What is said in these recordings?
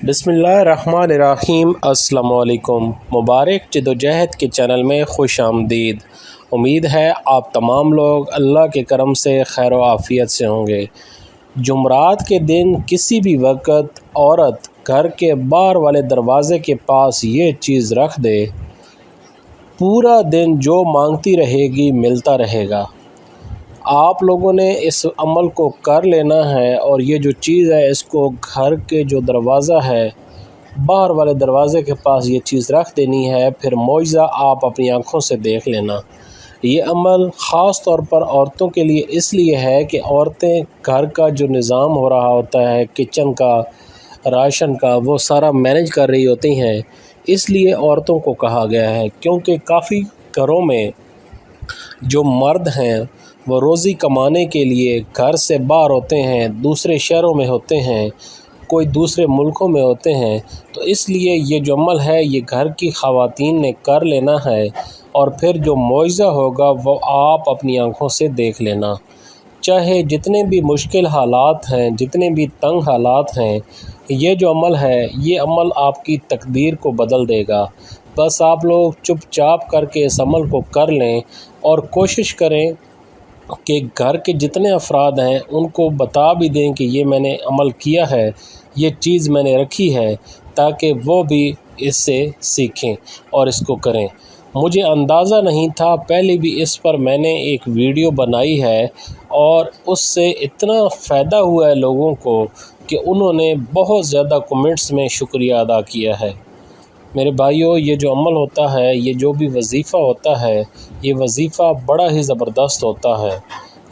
बिस्मिल्लाहिर्रहमानिर्रहीम। अस्सलामुअलैकुम। मुबारक जदोजहद के चैनल में खुश आमदीद। उम्मीद है आप तमाम लोग अल्लाह के करम से खैर व आफ़ियत से होंगे। जुमरात के दिन किसी भी वक्त औरत घर के बाहर वाले दरवाज़े के पास ये चीज़ रख दे, पूरा दिन जो मांगती रहेगी मिलता रहेगा। आप लोगों ने इस अमल को कर लेना है और ये जो चीज़ है इसको घर के जो दरवाज़ा है बाहर वाले दरवाज़े के पास ये चीज़ रख देनी है, फिर मुआज़ा आप अपनी आँखों से देख लेना। ये अमल ख़ास तौर पर औरतों के लिए इसलिए है कि औरतें घर का जो निज़ाम हो रहा होता है, किचन का, राशन का, वो सारा मैनेज कर रही होती हैं। इसलिए औरतों को कहा गया है, क्योंकि काफ़ी घरों में जो मर्द हैं वो रोज़ी कमाने के लिए घर से बाहर होते हैं, दूसरे शहरों में होते हैं, कोई दूसरे मुल्कों में होते हैं। तो इसलिए ये जो अमल है ये घर की ख़वातीन ने कर लेना है और फिर जो मुआवज़ा होगा वो आप अपनी आँखों से देख लेना। चाहे जितने भी मुश्किल हालात हैं, जितने भी तंग हालात हैं, ये जो अमल है ये अमल आपकी तकदीर को बदल देगा। बस आप लोग चुपचाप करके इस अमल को कर लें और कोशिश करें कि घर के जितने अफराद हैं उनको बता भी दें कि ये मैंने अमल किया है, ये चीज़ मैंने रखी है, ताकि वो भी इससे सीखें और इसको करें। मुझे अंदाज़ा नहीं था, पहले भी इस पर मैंने एक वीडियो बनाई है और उससे इतना फ़ायदा हुआ है लोगों को कि उन्होंने बहुत ज़्यादा कमेंट्स में शुक्रिया अदा किया है। मेरे भाइयों, ये जो अमल होता है, ये जो भी वजीफ़ा होता है, ये वजीफ़ा बड़ा ही ज़बरदस्त होता है।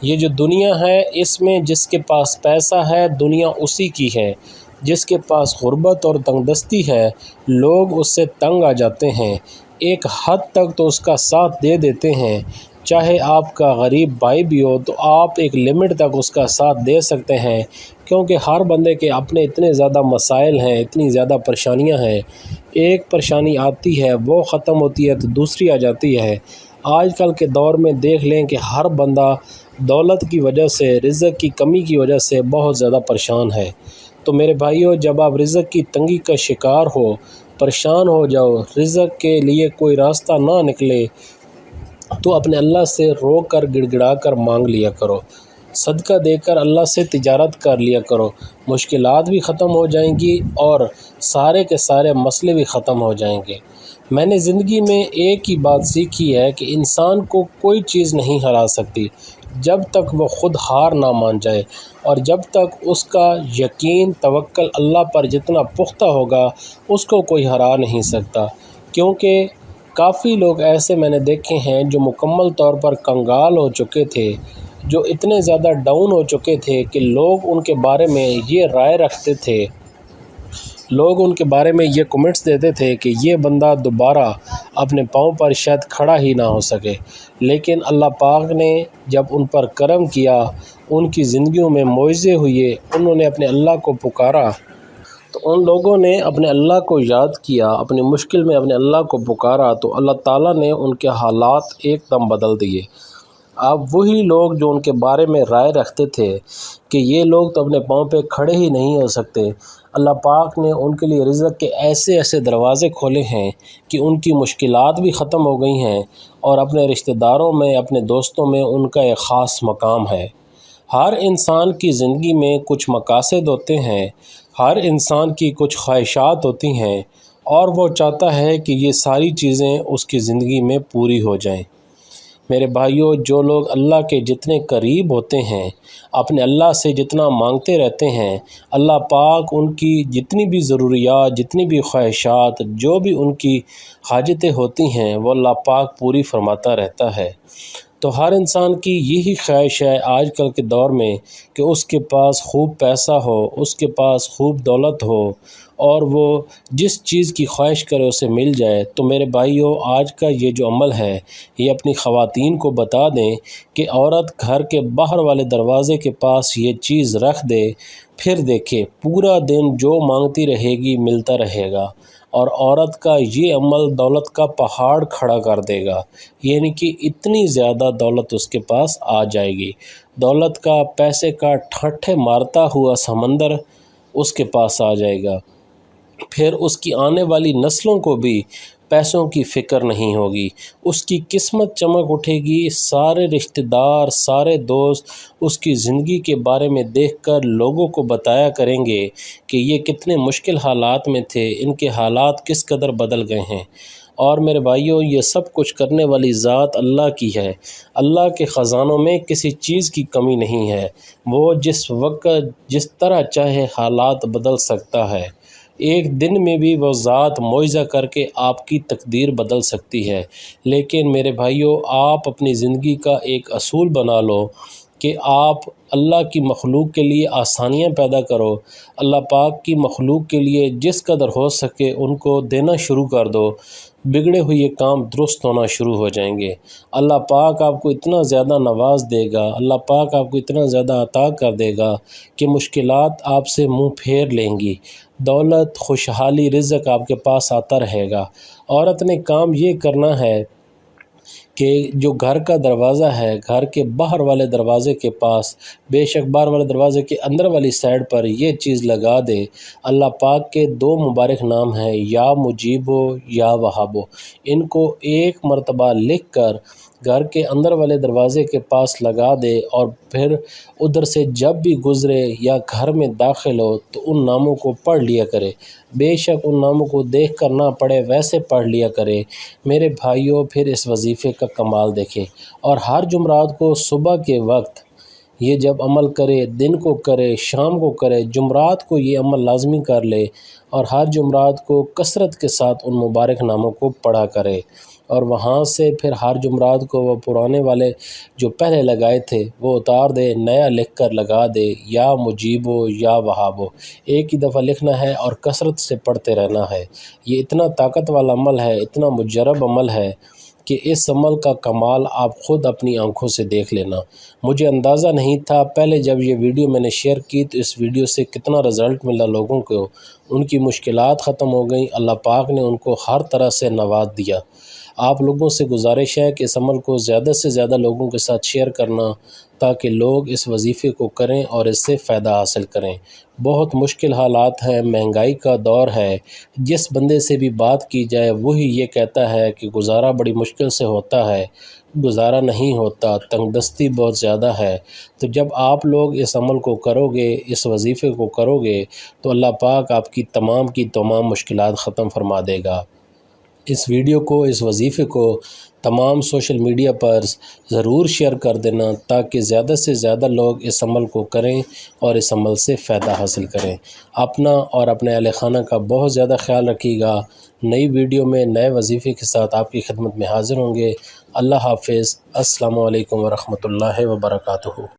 ये जो दुनिया है इसमें जिसके पास पैसा है दुनिया उसी की है, जिसके पास गुर्बत और तंगदस्ती है लोग उससे तंग आ जाते हैं। एक हद तक तो उसका साथ दे देते हैं, चाहे आपका गरीब भाई भी हो तो आप एक लिमिट तक उसका साथ दे सकते हैं, क्योंकि हर बंदे के अपने इतने ज़्यादा मसाइल हैं, इतनी ज़्यादा परेशानियां हैं। एक परेशानी आती है वो ख़त्म होती है तो दूसरी आ जाती है। आजकल के दौर में देख लें कि हर बंदा दौलत की वजह से, रिज़्क़ की कमी की वजह से बहुत ज़्यादा परेशान है। तो मेरे भाइयों, जब आप रिज़्क़ की तंगी का शिकार हो, परेशान हो जाओ, रिज़्क़ के लिए कोई रास्ता ना निकले, तो अपने अल्लाह से रो कर गिड़गिड़ा कर मांग लिया करो, सदका देकर अल्लाह से तिजारत कर लिया करो। मुश्किलात भी ख़त्म हो जाएंगी और सारे के सारे मसले भी ख़त्म हो जाएंगे। मैंने ज़िंदगी में एक ही बात सीखी है कि इंसान को कोई चीज़ नहीं हरा सकती जब तक वो ख़ुद हार ना मान जाए, और जब तक उसका यकीन तवक्कल अल्लाह पर जितना पुख्ता होगा उसको कोई हरा नहीं सकता। क्योंकि काफ़ी लोग ऐसे मैंने देखे हैं जो मुकम्मल तौर पर कंगाल हो चुके थे, जो इतने ज़्यादा डाउन हो चुके थे कि लोग उनके बारे में ये राय रखते थे, लोग उनके बारे में ये कमेंट्स देते थे कि ये बंदा दोबारा अपने पाँव पर शायद खड़ा ही ना हो सके। लेकिन अल्लाह पाक ने जब उन पर करम किया, उनकी ज़िंदगियों में मुआवज़े हुए, उन्होंने अपने अल्लाह को पुकारा, तो उन लोगों ने अपने अल्लाह को याद किया, अपनी मुश्किल में अपने अल्लाह को पुकारा, तो अल्लाह ताला ने उनके हालात एकदम बदल दिए। अब वही लोग जो उनके बारे में राय रखते थे कि ये लोग तो अपने पाँव पे खड़े ही नहीं हो सकते, अल्लाह पाक ने उनके लिए रिज़्क़ के ऐसे ऐसे दरवाज़े खोले हैं कि उनकी मुश्किलात भी ख़त्म हो गई हैं और अपने रिश्तेदारों में, अपने दोस्तों में उनका एक ख़ास मकाम है। हर इंसान की ज़िंदगी में कुछ मकासद होते हैं, हर इंसान की कुछ ख्वाहिशात होती हैं और वो चाहता है कि ये सारी चीज़ें उसकी ज़िंदगी में पूरी हो जाएं। मेरे भाइयों, जो लोग अल्लाह के जितने करीब होते हैं, अपने अल्लाह से जितना मांगते रहते हैं, अल्लाह पाक उनकी जितनी भी ज़रूरियात, जितनी भी ख्वाहिशात, जो भी उनकी हाजतें होती हैं वो अल्लाह पाक पूरी फरमाता रहता है। तो हर इंसान की यही ख्वाहिश है आजकल के दौर में कि उसके पास खूब पैसा हो, उसके पास खूब दौलत हो और वो जिस चीज़ की ख्वाहिश करे उसे मिल जाए। तो मेरे भाइयों, आज का ये जो अमल है ये अपनी ख़वातीन को बता दें कि औरत घर के बाहर वाले दरवाज़े के पास ये चीज़ रख दे, फिर देखे पूरा दिन जो मांगती रहेगी मिलता रहेगा। और औरत का ये अमल दौलत का पहाड़ खड़ा कर देगा, यानी कि इतनी ज़्यादा दौलत उसके पास आ जाएगी। दौलत का, पैसे का ठट्ठे मारता हुआ समंदर उसके पास आ जाएगा। پھر اس کی آنے والی نسلوں کو بھی پیسوں کی فکر نہیں ہوگی، اس کی قسمت چمک اٹھے گی، سارے رشتہ دار، سارے دوست اس کی زندگی کے بارے میں دیکھ کر لوگوں کو بتایا کریں گے کہ یہ کتنے مشکل حالات میں تھے، ان کے حالات کس قدر بدل گئے ہیں۔ اور میرے بھائیوں، یہ سب کچھ کرنے والی ذات اللہ کی ہے۔ اللہ کے خزانوں میں کسی چیز کی کمی نہیں ہے، وہ جس وقت جس طرح چاہے حالات بدل سکتا ہے۔ ایک دن میں بھی وہ ذات معجزہ کر کے آپ کی تقدیر بدل سکتی ہے۔ لیکن میرے بھائیوں، آپ اپنی زندگی کا ایک اصول بنا لو کہ آپ اللہ کی مخلوق کے لیے آسانیاں پیدا کرو، اللہ پاک کی مخلوق کے لیے جس قدر ہو سکے ان کو دینا شروع کر دو، بگڑے ہوئے کام درست ہونا شروع ہو جائیں گے۔ اللہ پاک آپ کو اتنا زیادہ نواز دے گا، اللہ پاک آپ کو اتنا زیادہ عطا کر دے گا کہ مشکلات آپ سے منہ پھیر لیں گی، دولت، خوشحالی، رزق آپ کے پاس آتا رہے گا۔ عورت نے کام یہ کرنا ہے کہ جو گھر کا دروازہ ہے، گھر کے باہر والے دروازے کے پاس، بے شک باہر والے دروازے کے اندر والی سائڈ پر یہ چیز لگا دے، اللہ پاک کے 2 مبارک نام ہیں، یا مجیبو یا وہابو، ان کو ایک مرتبہ لکھ کر گھر کے اندر والے دروازے کے پاس لگا دے، اور پھر ادھر سے جب بھی گزرے یا گھر میں داخل ہو تو ان ناموں کو پڑھ لیا کرے، بے شک ان ناموں کو دیکھ کر نہ پڑھے، ویسے پڑھ لیا کرے۔ میرے بھائیوں، پھر اس وظیفے کا کمال دیکھیں، اور ہر جمعرات کو صبح کے وقت یہ جب عمل کرے، دن کو کرے، شام کو کرے، جمعرات کو یہ عمل لازمی کر لے، اور ہر جمعرات کو کثرت کے ساتھ ان مبارک ناموں کو پڑھا کرے، اور وہاں سے پھر ہر جمعرات کو وہ پرانے والے جو پہلے لگائے تھے وہ اتار دے، نیا لکھ کر لگا دے، یا مجیبو یا وہابو، ایک ہی دفعہ لکھنا ہے اور کثرت سے پڑھتے رہنا ہے۔ یہ اتنا طاقت والا عمل ہے، اتنا مجرب عمل ہے کہ اس عمل کا کمال آپ خود اپنی آنکھوں سے دیکھ لینا۔ مجھے اندازہ نہیں تھا پہلے جب یہ ویڈیو میں نے شیئر کی تو اس ویڈیو سے کتنا رزلٹ ملا لوگوں کو، ان کی مشکلات ختم ہو گئیں، اللہ پاک نے ان کو ہر طرح سے نواز دیا۔ آپ لوگوں سے گزارش ہے کہ اس عمل کو زیادہ سے زیادہ لوگوں کے ساتھ شیئر کرنا، تاکہ لوگ اس وظیفے کو کریں اور اس سے فائدہ حاصل کریں۔ بہت مشکل حالات ہیں، مہنگائی کا دور ہے، جس بندے سے بھی بات کی جائے وہی یہ کہتا ہے کہ گزارا بڑی مشکل سے ہوتا ہے، گزارا نہیں ہوتا، تنگ دستی بہت زیادہ ہے۔ تو جب آپ لوگ اس عمل کو کرو گے، اس وظیفے کو کرو گے، تو اللہ پاک آپ کی تمام مشکلات ختم فرما دے گا۔ اس ویڈیو کو، اس وظیفے کو تمام سوشل میڈیا پر ضرور شیئر کر دینا، تاکہ زیادہ سے زیادہ لوگ اس عمل کو کریں اور اس عمل سے فائدہ حاصل کریں۔ اپنا اور اپنے اہل خانہ کا بہت زیادہ خیال رکھیے گا۔ نئی ویڈیو میں نئے وظیفے کے ساتھ آپ کی خدمت میں حاضر ہوں گے۔ اللہ حافظ۔ السلام علیکم ورحمۃ اللہ وبرکاتہ۔